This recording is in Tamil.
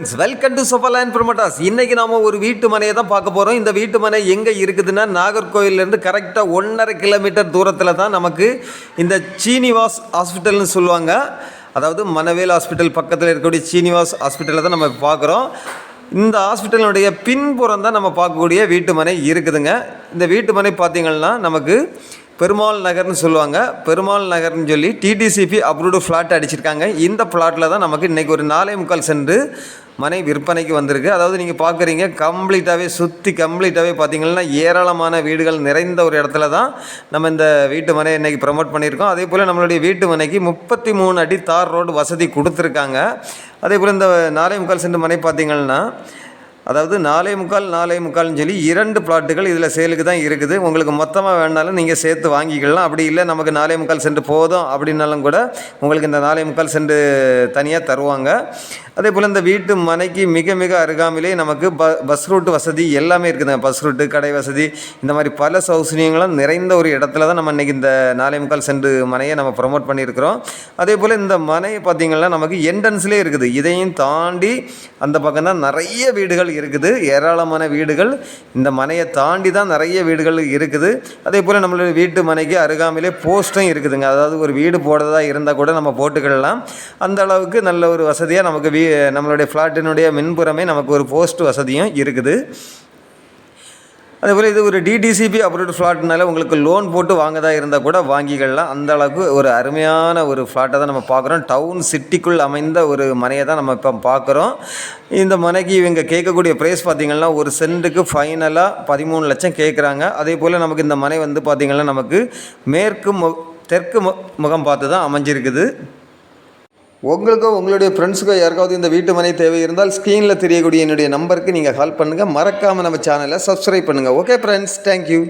Friends, welcome to Sofaland promoters. இன்றைக்கி நாம் ஒரு வீட்டு மனையை தான் பார்க்க போகிறோம். இந்த வீட்டு மனை எங்கே இருக்குதுன்னா, நாகர்கோவிலேருந்து கரெக்டாக 1.5 கிலோமீட்டர் தூரத்தில் தான் நமக்கு இந்த சீனிவாஸ் ஹாஸ்பிட்டல்னு சொல்லுவாங்க. அதாவது மனவேல் ஹாஸ்பிட்டல் பக்கத்தில் இருக்கக்கூடிய சீனிவாஸ் ஹாஸ்பிட்டலில் தான் நம்ம பார்க்குறோம். இந்த ஹாஸ்பிட்டலினுடைய பின்புறம் தான் நம்ம பார்க்கக்கூடிய வீட்டு மனை இருக்குதுங்க. இந்த வீட்டு மனை பார்த்திங்கன்னா நமக்கு பெருமாள் நகர்னு சொல்லுவாங்க. பெருமாள் நகர்னு சொல்லி டிடிசிபி அப்ரூவ்டு ஃப்ளாட் அடிச்சிருக்காங்க. இந்த ஃப்ளாட்டில் தான் நமக்கு இன்றைக்கி ஒரு 4.25 சென்ட் மனை விற்பனைக்கு வந்திருக்கு. அதாவது நீங்கள் பார்க்குறீங்க, கம்ப்ளீட்டாகவே பார்த்திங்கன்னா ஏராளமான வீடுகள் நிறைந்த ஒரு இடத்துல தான் நம்ம இந்த வீட்டு மனை இன்றைக்கி ப்ரமோட் பண்ணியிருக்கோம். அதே போல் நம்மளுடைய வீட்டு மனைக்கு 33 அடி தார் ரோடு வசதி கொடுத்துருக்காங்க. அதே போல் இந்த 4.25 சென்ட் மனை பார்த்திங்கன்னா, அதாவது 4.25 சொல்லி 2 பிளாட்டுகள் இதில் சேலுக்கு தான் இருக்குது. உங்களுக்கு மொத்தமாக வேணாலும் நீங்கள் சேர்த்து வாங்கிக்கலாம். அப்படி இல்லை நமக்கு 4.25 சென்ட் போதும் அப்படின்னாலும் கூட உங்களுக்கு இந்த 4.25 சென்ட் தனியாக தருவாங்க. அதே போல் இந்த வீட்டு மனைக்கு மிக மிக அருகாமையிலே நமக்கு பஸ் ரூட்டு வசதி எல்லாமே இருக்குதுங்க. பஸ் ரூட்டு, கடை வசதி, இந்த மாதிரி பல சௌகரியங்களும் நிறைந்த ஒரு இடத்துல தான் நம்ம இன்றைக்கி இந்த 4.25 சென்ட் மனையை நம்ம ப்ரமோட் பண்ணியிருக்கிறோம். அதே போல் இந்த மனையை பார்த்திங்கன்னா நமக்கு என்ட்ரன்ஸ்லேயே இருக்குது. இதையும் தாண்டி அந்த பக்கம் தான் நிறைய வீடுகள் இருக்குது. ஏராளமான வீடுகள் இந்த மனையை தாண்டி தான் நிறைய வீடுகள் இருக்குது. அதே போல் நம்மளுடைய வீட்டு மனைக்கு அருகாமையிலே போஸ்ட்டும் இருக்குதுங்க. அதாவது ஒரு வீடு போடுறதா இருந்தால் கூட நம்ம போட்டுக்கிடலாம். அந்த அளவுக்கு நல்ல ஒரு வசதியாக நமக்கு நம்மளுடைய ஃப்ளாட்டினுடைய மின்புறமே நமக்கு ஒரு போஸ்ட் வசதியும் இருக்குது. அதேபோல் இது ஒரு டிடிசிபி அப்ரூவ்டு ஃப்ளாட்னால உங்களுக்கு லோன் போட்டு வாங்கதா இருந்தால் கூட வாங்கிக்கலாம். அந்த அளவுக்கு ஒரு அருமையான ஒரு ஃப்ளாட்டை தான் நம்ம பார்க்குறோம். டவுன் சிட்டிக்குள் அமைந்த ஒரு மனையை தான் நம்ம இப்போ பார்க்குறோம். இந்த மனைக்கு இவங்க கேட்கக்கூடிய ப்ரைஸ் பார்த்திங்கன்னா, ஒரு சென்ட்டுக்கு ஃபைனலாக 13 லட்சம் கேட்குறாங்க. அதே போல் நமக்கு இந்த மனை வந்து பார்த்திங்கன்னா நமக்கு தெற்கு முகம் பார்த்து தான் அமைஞ்சிருக்குது. உங்களுக்கோ உங்களுடைய ஃப்ரெண்ட்ஸுக்கோ யாருக்காவது இந்த வீட்டு மனை தேவை இருந்தால் ஸ்க்ரீனில் தெரியக்கூடிய என்னுடைய நம்பருக்கு நீங்கள் கால் பண்ணுங்கள். மறக்காமல் நம்ம சேனலை சப்ஸ்கிரைப் பண்ணுங்கள். Okay friends, thank you.